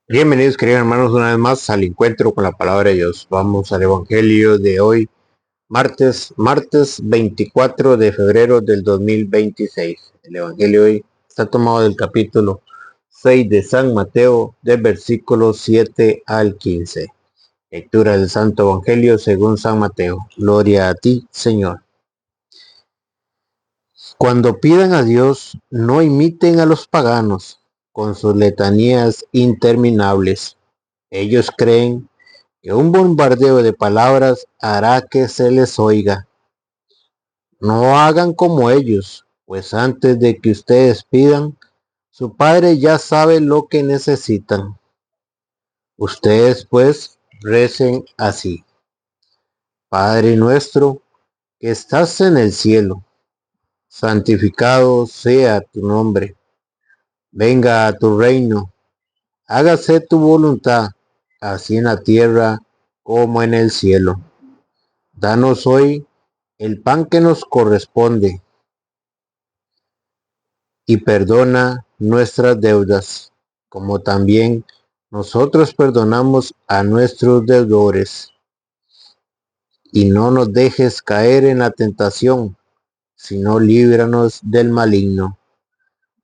Bienvenidos, queridos hermanos, una vez más al encuentro con la palabra de Dios. Vamos al Evangelio de hoy, martes 24 de febrero del 2026. El Evangelio de hoy está tomado del capítulo 6 de San Mateo, del versículo 7 al 15. Lectura del Santo Evangelio según San Mateo. Gloria a ti, Señor. Cuando pidan a Dios, no imiten a los paganos con sus letanías interminables. Ellos creen que un bombardeo de palabras hará que se les oiga. No hagan como ellos, pues antes de que ustedes pidan, su Padre ya sabe lo que necesitan. Ustedes pues recen así: Padre nuestro que estás en el cielo, santificado sea tu nombre. Venga a tu reino, hágase tu voluntad, así en la tierra como en el cielo. Danos hoy el pan que nos corresponde y perdona nuestras deudas, como también nosotros perdonamos a nuestros deudores. Y no nos dejes caer en la tentación, sino líbranos del maligno.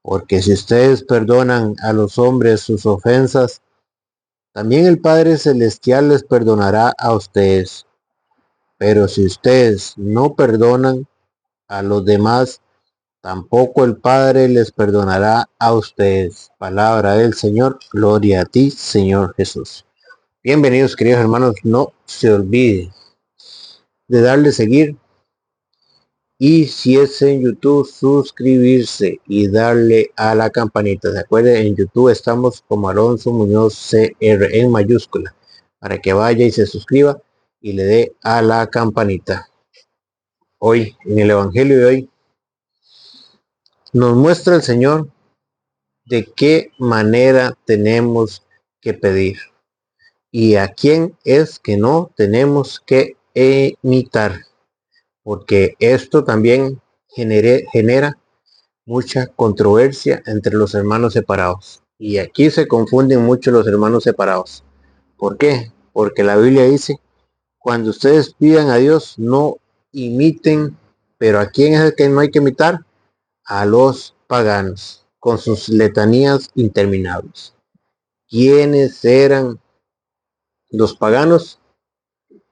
Porque si ustedes perdonan a los hombres sus ofensas, también el Padre Celestial les perdonará a ustedes. Pero si ustedes no perdonan a los demás, tampoco el Padre les perdonará a ustedes. Palabra del Señor. Gloria a ti, Señor Jesús. Bienvenidos, queridos hermanos. No se olvide de darle seguir. Y si es en YouTube, suscribirse y darle a la campanita. ¿Se acuerdan? En YouTube estamos como Alonso Muñoz CR en mayúscula. Para que vaya y se suscriba y le dé a la campanita. Hoy, en el Evangelio de hoy, nos muestra el Señor de qué manera tenemos que pedir y a quién es que no tenemos que imitar, porque esto también genera mucha controversia entre los hermanos separados, y aquí se confunden mucho los hermanos separados. ¿Por qué? Porque la Biblia dice: cuando ustedes pidan a Dios, no imiten. Pero ¿a quién es el que no hay que imitar? A los paganos, con sus letanías interminables. ¿Quiénes eran los paganos?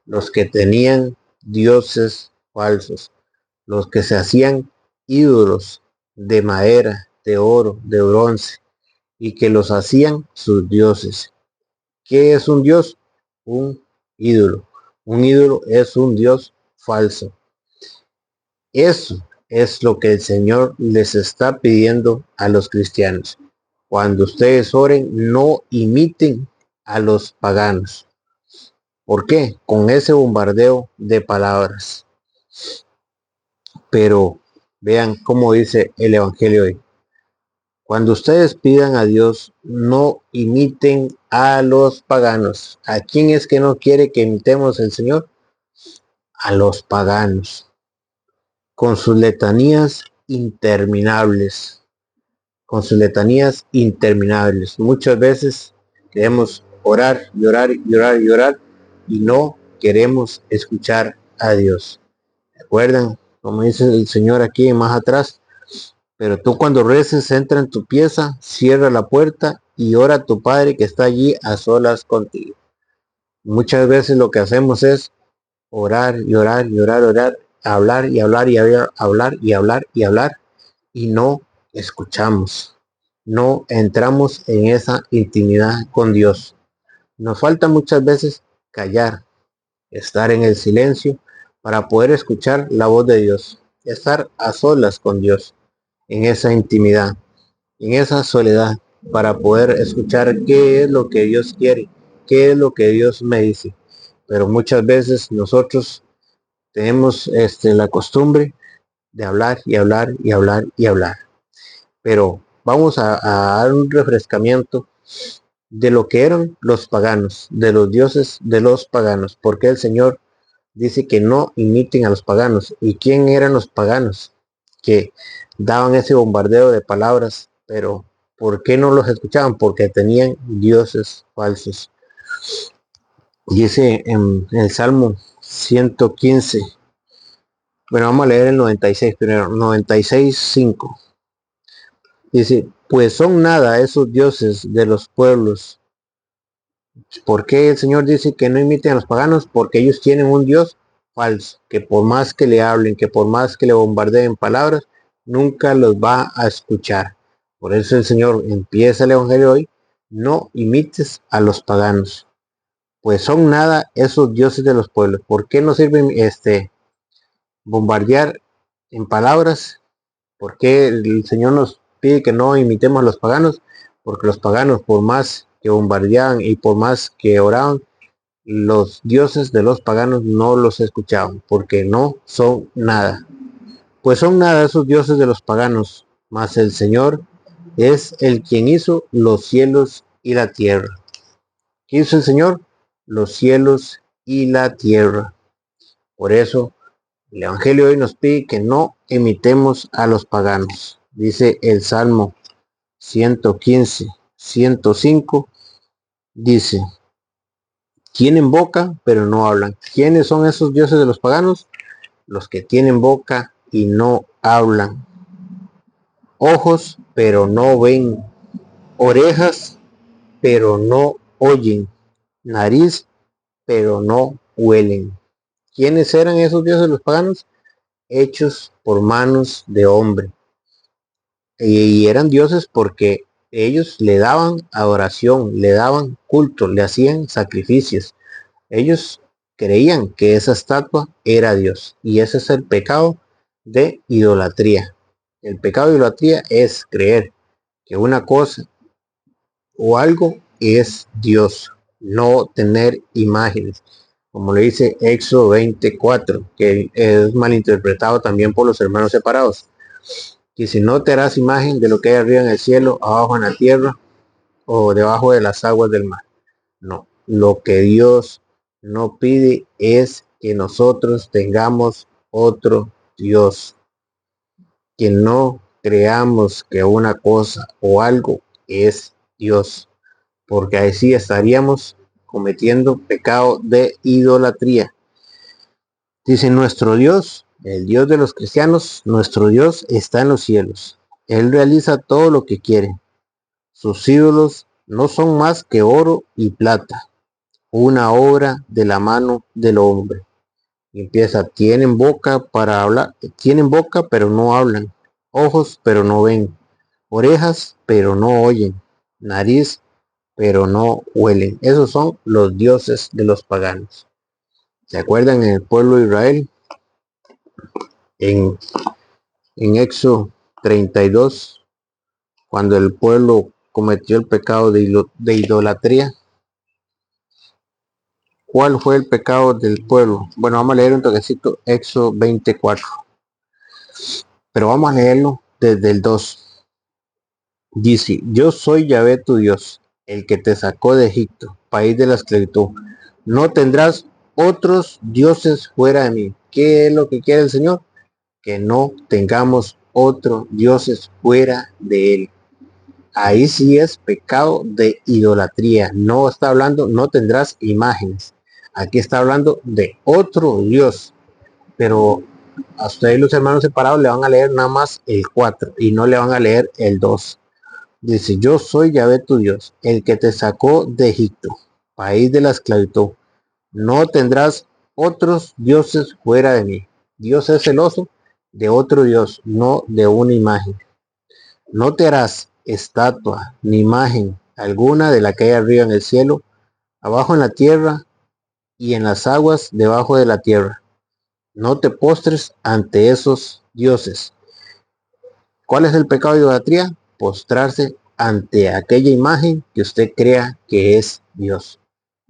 Los que tenían dioses falsos, los que se hacían ídolos de madera, de oro, de bronce, y que los hacían sus dioses. ¿Qué es un dios? Un ídolo. Un ídolo es un dios falso. Eso es lo que el Señor les está pidiendo a los cristianos. Cuando ustedes oren, no imiten a los paganos. ¿Por qué? Con ese bombardeo de palabras. Pero vean cómo dice el Evangelio hoy. Cuando ustedes pidan a Dios, no imiten a los paganos. ¿A quién es que no quiere que imitemos el Señor? A los paganos. Con sus letanías interminables. Con sus letanías interminables. Muchas veces queremos orar, llorar, llorar, llorar y no queremos escuchar a Dios. ¿Recuerdan? Como dice el Señor aquí más atrás: pero tú cuando reces, entra en tu pieza, cierra la puerta y ora a tu Padre que está allí a solas contigo. Muchas veces lo que hacemos es orar y orar y orar, orar, hablar y hablar y hablar, hablar y hablar y hablar, y no escuchamos. No entramos en esa intimidad con Dios. Nos falta muchas veces callar, estar en el silencio para poder escuchar la voz de Dios, estar a solas con Dios, en esa intimidad, en esa soledad, para poder escuchar qué es lo que Dios quiere, qué es lo que Dios me dice. Pero muchas veces nosotros tenemos la costumbre de hablar y hablar y hablar y hablar. Pero vamos a dar un refrescamiento de lo que eran los paganos, de los dioses de los paganos, porque el Señor dice que no imiten a los paganos. ¿Y quién eran los paganos que daban ese bombardeo de palabras, ¿Por qué no los escuchaban? Porque tenían dioses falsos. Dice en el Salmo 115. Bueno, vamos a leer el 96 primero. 96:5. Dice, pues son nada esos dioses de los pueblos. ¿Por qué el Señor dice que no imiten a los paganos? Porque ellos tienen un Dios falso, que por más que le hablen, que por más que le bombardeen palabras, nunca los va a escuchar. Por eso el Señor empieza el Evangelio hoy, no imites a los paganos, pues son nada esos dioses de los pueblos. ¿Por qué no sirven bombardear en palabras? ¿Por qué el Señor nos pide que no imitemos a los paganos? Porque los paganos, por más que bombardeaban y por más que oraban, los dioses de los paganos no los escuchaban, porque no son nada. Pues son nada esos dioses de los paganos, mas el Señor es el quien hizo los cielos y la tierra. ¿Qué hizo el Señor? Los cielos y la tierra. Por eso el Evangelio hoy nos pide que no imitemos a los paganos. Dice el Salmo 115, 105, dice, tienen boca, pero no hablan. ¿Quiénes son esos dioses de los paganos? Los que tienen boca y no hablan. Ojos, pero no ven. Orejas, pero no oyen. Nariz, pero no huelen. ¿Quiénes eran esos dioses de los paganos? Hechos por manos de hombre. Y eran dioses porque ellos le daban adoración, le daban culto, le hacían sacrificios. Ellos creían que esa estatua era Dios. Y ese es el pecado de idolatría. El pecado de idolatría es creer que una cosa o algo es Dios, no tener imágenes. Como le dice Éxodo 24, que es malinterpretado también por los hermanos separados. Y si no te harás imagen de lo que hay arriba en el cielo, abajo en la tierra o debajo de las aguas del mar. No, lo que Dios no pide es que nosotros tengamos otro Dios, que no creamos que una cosa o algo es Dios, porque así estaríamos cometiendo pecado de idolatría. Dice nuestro Dios, el Dios de los cristianos, nuestro Dios está en los cielos. Él realiza todo lo que quiere. Sus ídolos no son más que oro y plata, una obra de la mano del hombre. Y empieza, tienen boca para hablar, tienen boca pero no hablan, ojos pero no ven, orejas pero no oyen, nariz pero no huelen. Esos son los dioses de los paganos. ¿Se acuerdan en el pueblo de Israel? En, en Éxodo 32, cuando el pueblo cometió el pecado de idolatría. ¿Cuál fue el pecado del pueblo? Bueno, vamos a leer un toquecito, Éxodo 24. Pero vamos a leerlo desde el 2. Dice, yo soy Yahvé tu Dios, el que te sacó de Egipto, país de la esclavitud. No tendrás otros dioses fuera de mí. ¿Qué es lo que quiere el Señor? Que no tengamos otros dioses fuera de él. Ahí sí es pecado de idolatría. No está hablando, no tendrás imágenes. Aquí está hablando de otro Dios. Pero a ustedes los hermanos separados le van a leer nada más el 4 y no le van a leer el 2. Dice, yo soy Yahvé tu Dios, el que te sacó de Egipto, país de la esclavitud. No tendrás otros dioses fuera de mí. Dios es celoso de otro Dios, no de una imagen. No te harás estatua ni imagen alguna de la que hay arriba en el cielo, abajo en la tierra y en las aguas debajo de la tierra. No te postres ante esos dioses. ¿Cuál es el pecado de idolatría? Postrarse ante aquella imagen que usted crea que es Dios.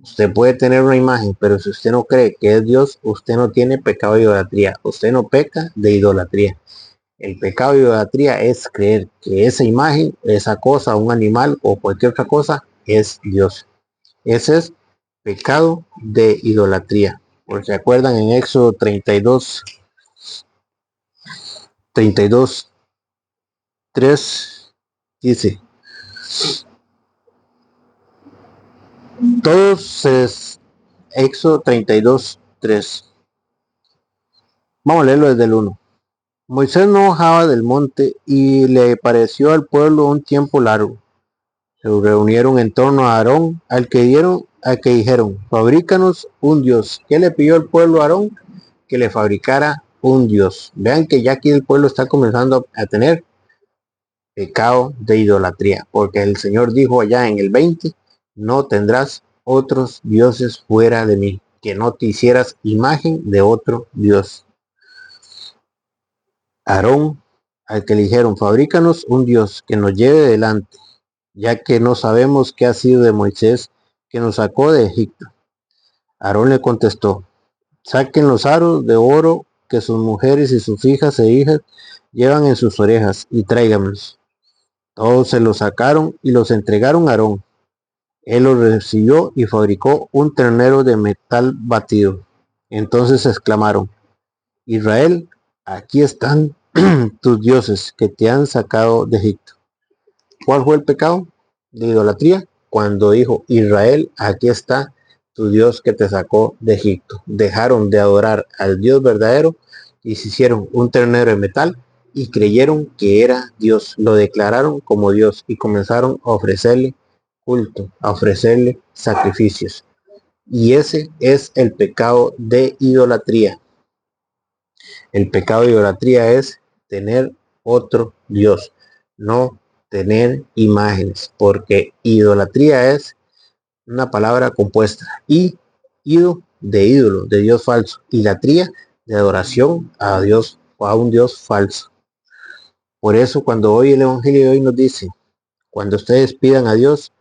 Usted puede tener una imagen, pero si usted no cree que es Dios, usted no tiene pecado de idolatría. Usted no peca de idolatría. El pecado de idolatría es creer que esa imagen, esa cosa, un animal o cualquier otra cosa es Dios. Ese es pecado de idolatría. Porque se acuerdan en Éxodo 32, 32, 3, dice, Todos es Éxodo 32:3. Vamos a leerlo desde el 1. Moisés no bajaba del monte y le pareció al pueblo un tiempo largo. Se reunieron en torno a Aarón, al que dijeron, fabrícanos un Dios. ¿Qué le pidió el pueblo a Aarón? Que le fabricara un Dios. Vean que ya aquí el pueblo está comenzando a tener pecado de idolatría, porque el Señor dijo allá en el 20, no tendrás otros dioses fuera de mí, que no te hicieras imagen de otro Dios. Aarón, al que le dijeron, fabrícanos un Dios que nos lleve delante, ya que no sabemos qué ha sido de Moisés, que nos sacó de Egipto. Aarón le contestó, saquen los aros de oro que sus mujeres y sus hijas e hijas llevan en sus orejas y tráiganlos. Todos se los sacaron y los entregaron a Aarón. Él los recibió y fabricó un ternero de metal batido. Entonces exclamaron, Israel, aquí están tus dioses que te han sacado de Egipto. ¿Cuál fue el pecado de idolatría? Cuando dijo, Israel, aquí está tu Dios que te sacó de Egipto. Dejaron de adorar al Dios verdadero y se hicieron un ternero de metal y creyeron que era Dios. Lo declararon como Dios y comenzaron a ofrecerle culto, a ofrecerle sacrificios. Y ese es el pecado de idolatría. El pecado de idolatría es tener otro Dios, no tener imágenes, porque idolatría es una palabra compuesta. Ido de ídolo, de Dios falso. Idolatría de adoración a Dios o a un Dios falso. Por eso cuando hoy el Evangelio de hoy nos dice, cuando ustedes pidan a Dios,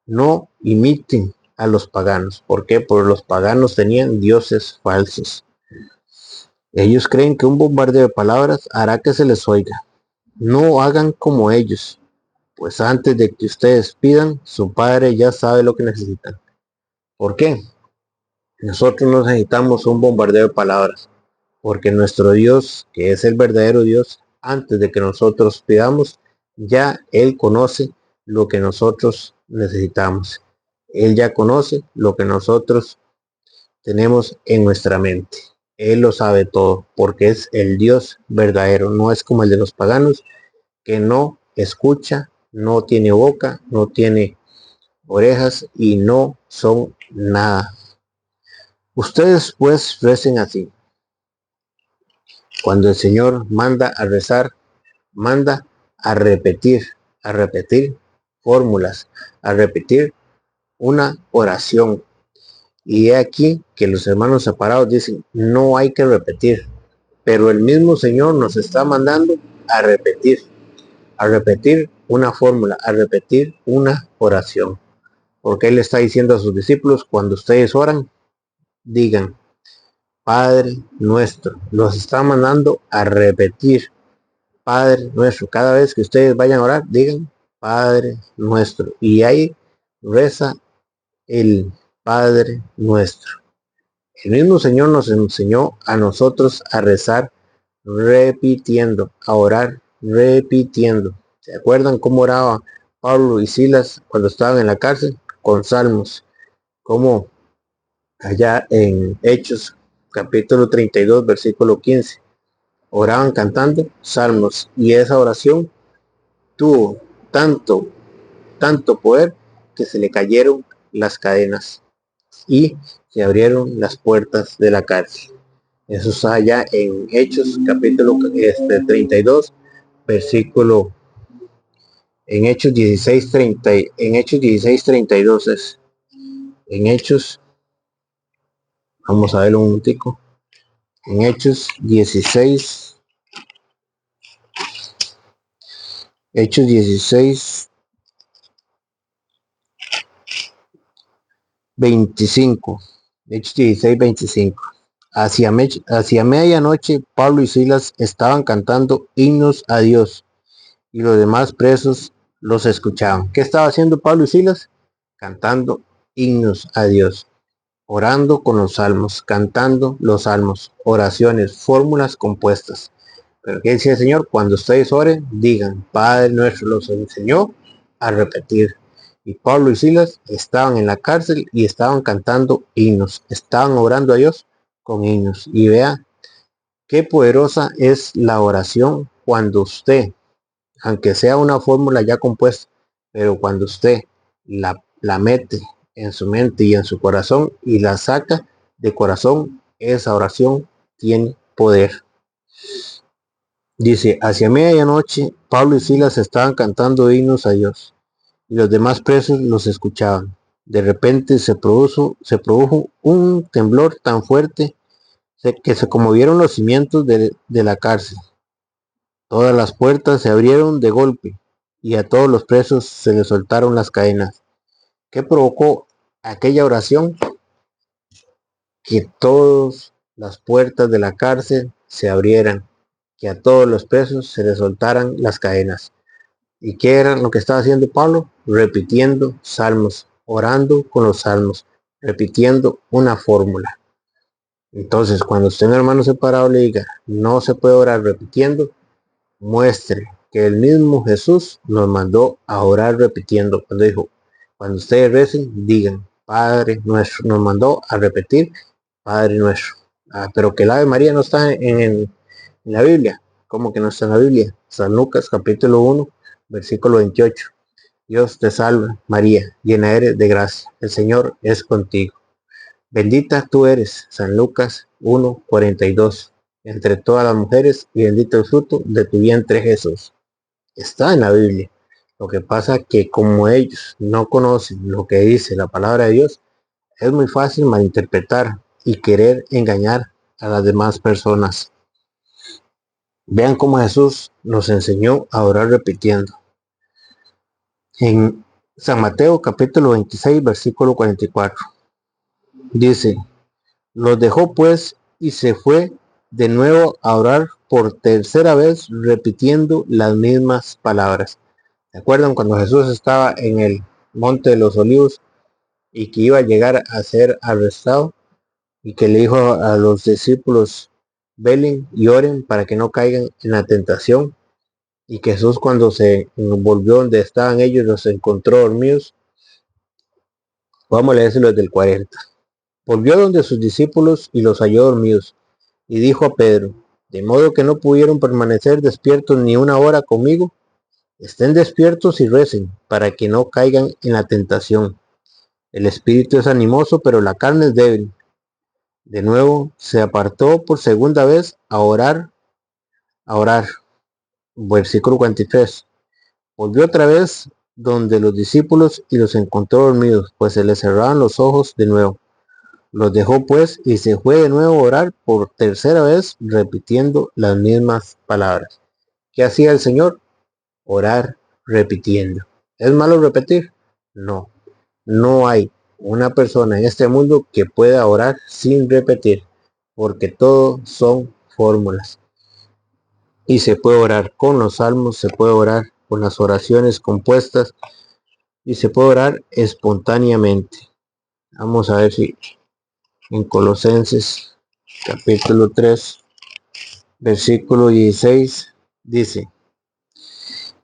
no imiten a los paganos. ¿Por qué? Porque los paganos tenían dioses falsos. Ellos creen que un bombardeo de palabras hará que se les oiga. No hagan como ellos, pues antes de que ustedes pidan, su Padre ya sabe lo que necesitan. ¿Por qué? Nosotros no necesitamos un bombardeo de palabras, porque nuestro Dios, que es el verdadero Dios, antes de que nosotros pidamos, ya Él conoce lo que nosotros necesitamos. Él ya conoce lo que nosotros tenemos en nuestra mente. Él lo sabe todo, porque es el Dios verdadero, no es como el de los paganos, que no escucha, no tiene boca, no tiene orejas y no son nada. Ustedes pues recen así. Cuando el Señor manda a rezar, manda a repetir fórmulas, a repetir una oración. Y he aquí que los hermanos separados dicen, no hay que repetir, pero el mismo Señor nos está mandando a repetir una fórmula, a repetir una oración. Porque Él está diciendo a sus discípulos, cuando ustedes oran, digan, Padre nuestro. Los está mandando a repetir, Padre nuestro. Cada vez que ustedes vayan a orar, digan, Padre nuestro. Y ahí reza el Padre nuestro. El mismo Señor nos enseñó a nosotros a rezar repitiendo, a orar repitiendo. ¿Se acuerdan cómo oraba Pablo y Silas cuando estaban en la cárcel? Con salmos. Como allá en Hechos capítulo 32 versículo 15. Oraban cantando salmos y esa oración tuvo tanto poder que se le cayeron las cadenas y se abrieron las puertas de la cárcel. Eso está allá en Hechos capítulo 32 versículo en Hechos 16:30, en Hechos 16:32 es. En Hechos, vamos a verlo un momentico. En Hechos 16, Hechos 16, 25. Hechos 16, 25. Hacia medianoche, Pablo y Silas estaban cantando himnos a Dios y los demás presos los escuchaban. ¿Qué estaba haciendo Pablo y Silas? Cantando himnos a Dios, orando con los salmos, cantando los salmos, oraciones, fórmulas compuestas. Pero ¿qué decía el Señor? Cuando ustedes oren, digan, Padre nuestro, los enseñó a repetir. Y Pablo y Silas estaban en la cárcel y estaban cantando himnos, estaban orando a Dios con himnos. Y vea qué poderosa es la oración cuando usted, aunque sea una fórmula ya compuesta, pero cuando usted la mete en su mente y en su corazón y la saca de corazón, esa oración tiene poder. Dice, hacia medianoche, Pablo y Silas estaban cantando himnos a Dios, y los demás presos los escuchaban. De repente se produjo un temblor tan fuerte que se conmovieron los cimientos de la cárcel. Todas las puertas se abrieron de golpe, y a todos los presos se les soltaron las cadenas. ¿Qué provocó aquella oración? Que todas las puertas de la cárcel se abrieran, que a todos los presos se les soltaran las cadenas. ¿Y qué era lo que estaba haciendo Pablo? Repitiendo salmos, orando con los salmos, repitiendo una fórmula. Entonces, cuando usted, mi hermano separado, le diga, no se puede orar repitiendo, muestre que el mismo Jesús nos mandó a orar repitiendo. Cuando dijo, cuando ustedes recen, digan, Padre nuestro, nos mandó a repetir, Padre nuestro. Pero que el Ave María no está en la Biblia. ¿Cómo que no está en la Biblia? San Lucas capítulo 1, versículo 28. Dios te salve, María, llena eres de gracia. El Señor es contigo. Bendita tú eres, San Lucas 1:42, entre todas las mujeres, y bendito el fruto de tu vientre, Jesús. Está en la Biblia. Lo que pasa que como ellos no conocen lo que dice la palabra de Dios, es muy fácil malinterpretar y querer engañar a las demás personas. Vean cómo Jesús nos enseñó a orar repitiendo. En San Mateo capítulo 26, versículo 44. Dice, los dejó pues y se fue de nuevo a orar por tercera vez repitiendo las mismas palabras. ¿Se acuerdan cuando Jesús estaba en el Monte de los Olivos y que iba a llegar a ser arrestado y que le dijo a los discípulos, velen y oren para que no caigan en la tentación? Y que Jesús, cuando se volvió donde estaban ellos, los encontró dormidos. Vamos a leérselo desde el 40. Volvió donde sus discípulos y los halló dormidos, y dijo a Pedro, de modo que no pudieron permanecer despiertos ni una hora conmigo. Estén despiertos y recen, para que no caigan en la tentación. El espíritu es animoso, pero la carne es débil. De nuevo se apartó por segunda vez a orar. Versículo 43. Volvió otra vez donde los discípulos y los encontró dormidos, pues se les cerraban los ojos de nuevo. Los dejó pues y se fue de nuevo a orar por tercera vez, repitiendo las mismas palabras. ¿Qué hacía el Señor? Orar repitiendo. ¿Es malo repetir? No. No hay una persona en este mundo que pueda orar sin repetir, porque todo son fórmulas. Y se puede orar con los salmos, se puede orar con las oraciones compuestas y se puede orar espontáneamente. Vamos a ver si en Colosenses capítulo 3, versículo 16 dice,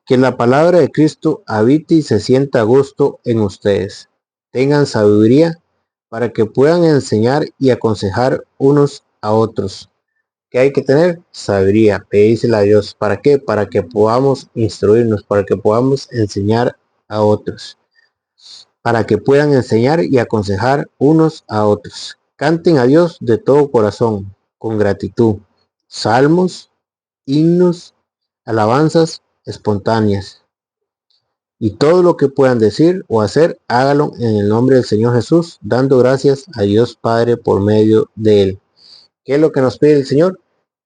que la palabra de Cristo habite y se sienta a gusto en ustedes. Tengan sabiduría para que puedan enseñar y aconsejar unos a otros. ¿Qué hay que tener? Sabiduría, pedírsela a Dios. ¿Para qué? Para que podamos instruirnos, para que podamos enseñar a otros. Para que puedan enseñar y aconsejar unos a otros. Canten a Dios de todo corazón, con gratitud. Salmos, himnos, alabanzas espontáneas. Y todo lo que puedan decir o hacer, hágalo en el nombre del Señor Jesús, dando gracias a Dios Padre por medio de Él. ¿Qué es lo que nos pide el Señor?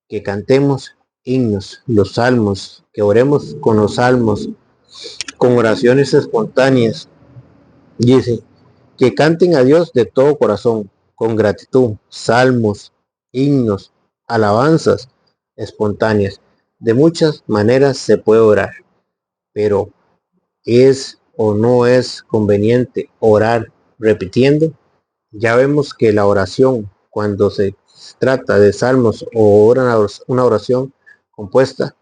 Que cantemos himnos, los salmos, que oremos con los salmos, con oraciones espontáneas. Dice, que canten a Dios de todo corazón, con gratitud, salmos, himnos, alabanzas espontáneas. De muchas maneras se puede orar, pero ¿es o no es conveniente orar repitiendo? Ya vemos que la oración, cuando se trata de salmos o una oración compuesta,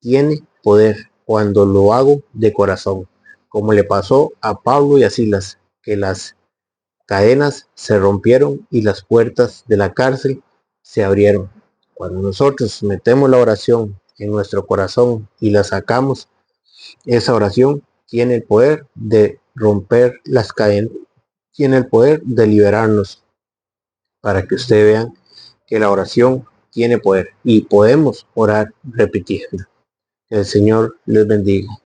tiene poder cuando lo hago de corazón. como le pasó a Pablo y a Silas, que las cadenas se rompieron y las puertas de la cárcel se abrieron. Cuando nosotros metemos la oración en nuestro corazón y la sacamos, esa oración tiene el poder de romper las cadenas, tiene el poder de liberarnos, para que ustedes vean que la oración tiene poder y podemos orar repitiendo. El Señor les bendiga.